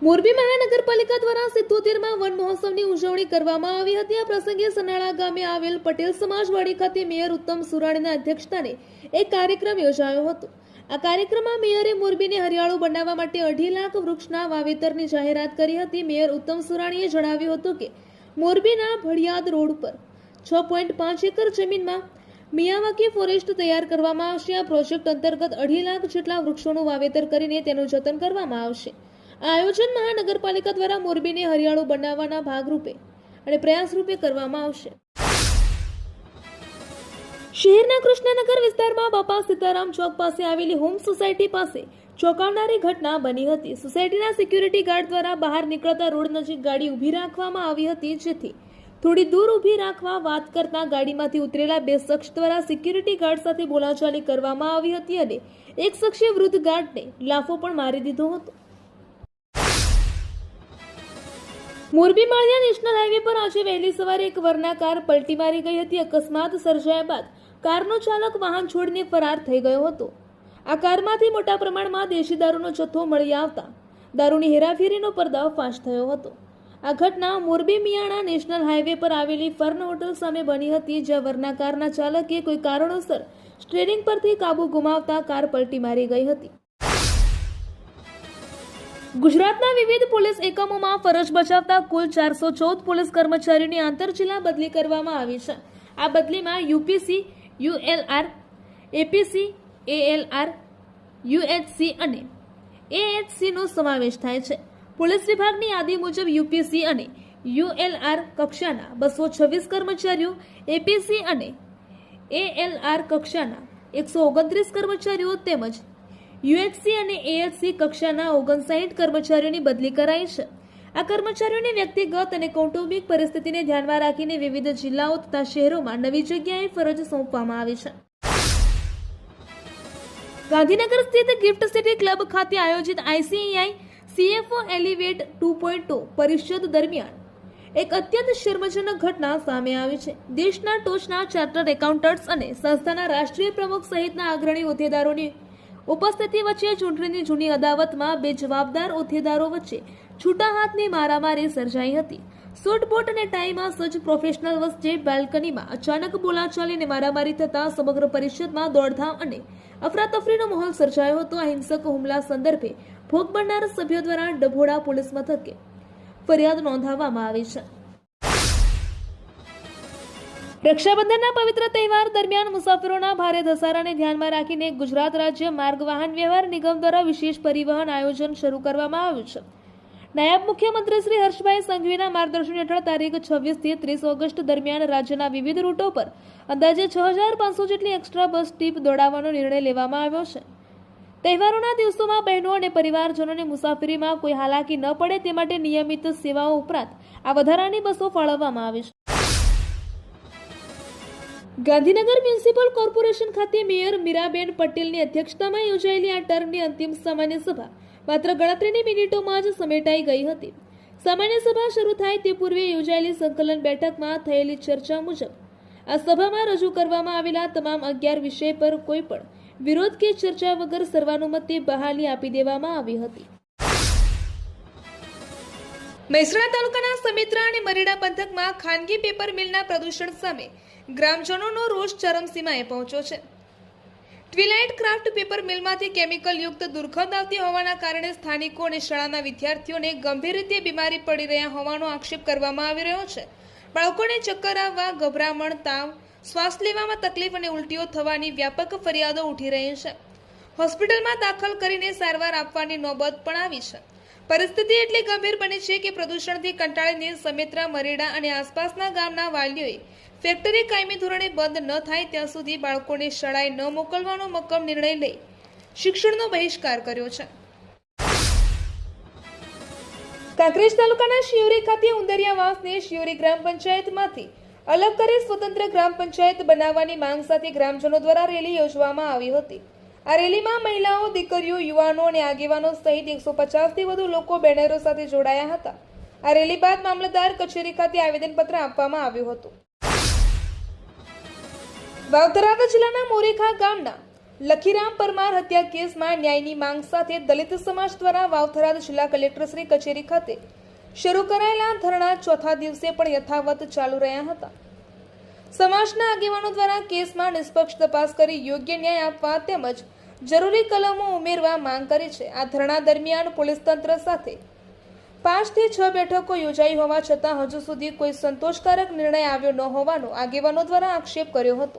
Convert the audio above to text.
મોરબી મહાનગરપાલિકા દ્વારા 77માં વન મહોત્સવની ઉજવણી કરવામાં આવી હતી। આ પ્રસંગે સનાળા ગામે આવેલ પટેલ સમાજવાડી ખાતે મેયર ઉત્તમ સુરાણીના અધ્યક્ષસ્થાને એક કાર્યક્રમ યોજાયો હતો। આ કાર્યક્રમમાં મેયરે મોરબીને હરિયાળું બનાવવા માટે 2.5 લાખ વૃક્ષના વાવેતરની જાહેરાત કરી હતી। મેયર ઉત્તમ સુરાણીએ જણાવ્યું હતું કે મોરબીના ભડિયાદ રોડ પર 6.5 એકર જમીનમાં મિયાવાકી ફોરેસ્ટ તૈયાર કરવામાં આવશે। આ પ્રોજેક્ટ અંતર્ગત 2.5 લાખ જેટલા વૃક્ષોનું વાવેતર કરીને તેનું જતન કરવામાં આવશે। આ આયોજન મહાનગરપાલિકા દ્વારા મોરબીને હરિયાળું બનાવવાના ભાગરૂપે અને પ્રયાસરૂપે કરવામાં આવશે। શહેરના કૃષ્ણનગર વિસ્તારમાં બાપા સીતારામ ચોક પાસે આવેલી હોમ સોસાયટી પાસે ચોંકાવનારી ઘટના બની હતી। સોસાયટીના સિક્યુરિટી ગાર્ડ દ્વારા બહાર નીકળતા રોડ નજીક ગાડી ઊભી રાખવામાં આવી હતી, જેથી થોડી દૂર ઊભી રાખવા વાત કરતા ગાડીમાંથી ઉતરેલા 2 શખ્સ દ્વારા સિક્યુરિટી ગાર્ડ સાથે બોલાચાલી કરવામાં આવી હતી અને એક શખ્સે વૃદ્ધ ગાર્ડને લાફો પણ મારી દીધો હતો। મોરબી માળિયા નેશનલ હાઈવે પર આજે વહેલી સવારે એક વરના કાર પલટી મારી ગઈ હતી। અકસ્માત સર્જાયા બાદ કારનો ચાલક વાહન છોડીને ફરાર થઈ ગયો હતો। આ કારમાંથી મોટા પ્રમાણમાં દેશી દારૂનો જથ્થો મળી આવતા દારૂની હેરાફેરીનો પર્દાફાશ થયો હતો। આ ઘટના મોરબી મિયાણા નેશનલ હાઈવે પર આવેલી ફર્ન હોટલ સામે બની હતી, જ્યાં વરના કારના ચાલકે કોઈ કારણોસર સ્ટીયરિંગ પરથી કાબુ ગુમાવતા કાર પલટી મારી ગઈ હતી। ગુજરાતના વિવિધ પોલીસ એકમોમાં ફરજ બજાવતા કુલ 414 પોલીસ કર્મચારીઓની આંતરજિલ્લા બદલી કરવામાં આવી છે। આ બદલીમાં યુપીસી, યુએલઆર, એપીસી, એએલઆર, યુએચસી અને એએચસીનો સમાવેશ થાય છે। પોલીસ વિભાગની યાદી મુજબ યુપીસી અને યુએલઆર કક્ષાના 226 કર્મચારીઓ, એપીસી અને એએલઆર કક્ષાના 129 કર્મચારીઓ તેમજ યુએચસી અને એએચસી કક્ષાના 59 કર્મચારીઓની બદલી કરાઈ છે। આ કર્મચારીઓને વ્યક્તિગત અને કૌટુંબિક પરિસ્થિતિને ધ્યાનમાં રાખીને વિવિધ જિલ્લાઓ તથા શહેરોમાં નવી જગ્યાએ ફરજ સોંપવામાં આવી છે। ગાંધીનગર સ્થિત ગિફ્ટ સિટી ક્લબ ખાતે આયોજિત આઈસીએઆઈ સીએફઓ એલિવેટ 2.0 પરિષદ દરમિયાન એક અત્યંત શર્મજનક ઘટના સામે આવી છે। દેશના ટોચના ચાર્ટર્ડ એકાઉન્ટન્ટ્સ અને સંસ્થાના રાષ્ટ્રીય પ્રમુખ સહિતના અગ્રણી હોદ્દેદારોની ઉપસ્થિતિ વચ્ચે ચૂંટણીની જૂની અદાવતમાં 2 જવાબદાર હોદ્દેદારો વચ્ચે છૂટા હાથની મારામારી સર્જાઈ હતી। સૂટ બૂટ અને ટાઈમાં સજ્જ પ્રોફેશનલ વચ્ચે બાલ્કનીમાં અચાનક બોલાચાલી અને મારામારી થતા સમગ્ર પરિષદમાં દોડધામ અને અફરાતફરીનો માહોલ સર્જાયો હતો। આ હિંસક હુમલા સંદર્ભે ભોગ બનનાર સભ્યો દ્વારા ડભોડા પોલીસ મથકે ફરિયાદ નોંધાવવામાં આવી છે। રક્ષાબંધનના પવિત્ર તહેવાર દરમિયાન મુસાફરોના ભારે ધસારાને ધ્યાનમાં રાખીને ગુજરાત રાજ્ય માર્ગ વાહન વ્યવહાર નિગમ દ્વારા વિશેષ પરિવહન આયોજન શરૂ કરવામાં આવ્યું છે। નાયબ મુખ્યમંત્રી શ્રી હર્ષભાઈ સંઘવીના માર્ગદર્શન હેઠળ તારીખ 26 થી 30 ઓગસ્ટ દરમિયાન રાજ્યના વિવિધ રૂટો પર અંદાજે 6500 જેટલી એક્સ્ટ્રા બસ ટ્રીપ દોડાવવાનો નિર્ણય લેવામાં આવ્યો છે। તહેવારોના દિવસોમાં બહેનો અને પરિવારજનોને મુસાફરીમાં કોઈ હાલાકી ન પડે તે માટે નિયમિત સેવાઓ ઉપરાંત આ વધારાની બસો ફાળવવામાં આવી છે। ગાંધીનગર મ્યુનિસિપલ કોર્પોરેશન ખાતે મેયર મીરાબેન પટેલની અધ્યક્ષતામાં યોજાયેલી આ ટર્મની અંતિમ સામાન્ય સભા માત્ર ગણતરીની મિનિટોમાં જ સમેટાઈ ગઈ હતી। સામાન્ય સભા શરૂ થાય તે પૂર્વે યોજાયેલી સંકલન બેઠકમાં થયેલી ચર્ચા મુજબ આ સભામાં રજૂ કરવામાં આવેલા તમામ 11 વિષય પર કોઈ પણ વિરોધ કે ચર્ચા વગર સર્વાનુમતે બહાલી આપી દેવામાં આવી હતી। મહેસાણા તાલુકાના સમિત્રા અને મરેડા પંથકમાં ખાનગી પેપર મિલના પ્રદૂષણ સામે ગ્રામજનોનો રોષ ચરમસીમાએ પહોંચ્યો છે। ટ્વિલાઇટ ક્રાફ્ટ પેપર મિલમાંથી કેમિકલ યુક્ત દુર્ગંધ આવતી હોવાના કારણે સ્થાનિકો અને શાળાના વિદ્યાર્થીઓને ગંભીર રીતે બીમારી પડી રહ્યા હોવાનો આક્ષેપ કરવામાં આવી રહ્યો છે। બાળકોને ચક્કર આવવા, ગભરામણ, તાવ, શ્વાસ લેવામાં તકલીફ અને ઉલટીઓ થવાની વ્યાપક ફરિયાદો ઉઠી રહી છે। હોસ્પિટલમાં દાખલ કરીને સારવાર આપવાની નોબત પણ આવી છે। પરિસ્થિતિ એટલી ગંભીર બની છે કે પ્રદૂષણથી કંટાળીને સમેત્રા, મરેડા અને આસપાસના ગામના વાલીઓએ ફેક્ટરી કાયમી ધોરણે બંધ ન થાય ત્યાં સુધી બાળકોને શાળાએ ન મોકલવાનો મક્કમ નિર્ણય લઈ શિક્ષણનો બહિષ્કાર કર્યો છે। કાંકરેજ તાલુકાના શિયોરી ખાતે ઉંદરિયાવાસને શિયોરી ગ્રામ પંચાયતમાંથી અલગ કરી સ્વતંત્ર ગ્રામ પંચાયત બનાવવાની માંગ સાથે ગ્રામજનો દ્વારા રેલી યોજવામાં આવી હતી। આ રેલીમાં મહિલાઓ, દીકરીઓ, યુવાનો અને આગેવાનો સહિત 150થી વધુ લોકો બેનરો સાથે જોડાયા હતા। આ રેલી બાદ મામલતદાર કચેરી ખાતે આવેદનપત્ર આપવામાં આવ્યું હતું। વાવ-થરાદ જિલ્લાના મોરેખા ગામના લખીરામ પરમાર હત્યા કેસમાં ન્યાયની માંગ સાથે દલિત સમાજ દ્વારા વાવથરાદ જિલ્લા કલેક્ટરશ્રી કચેરી ખાતે શરૂ કરાયેલા ધરણા ચોથા દિવસે પણ યથાવત ચાલુ રહ્યા હતા. સમાજના આગેવાનો દ્વારા કેસમાં નિષ્પક્ષ તપાસ કરી યોગ્ય ન્યાય આપવા તેમજ જરૂરી કલમો ઉમેરવા માંગ કરી છે. આ ધરણા દરમિયાન પોલીસ તંત્ર સાથે 5 થી 6 બેઠકો યોજાઈ હોવા છતાં હજુ સુધી કોઈ સંતોષકારક નિર્ણય આવ્યો ન હોવાનો આગેવાનો દ્વારા આક્ષેપ કર્યો હતો.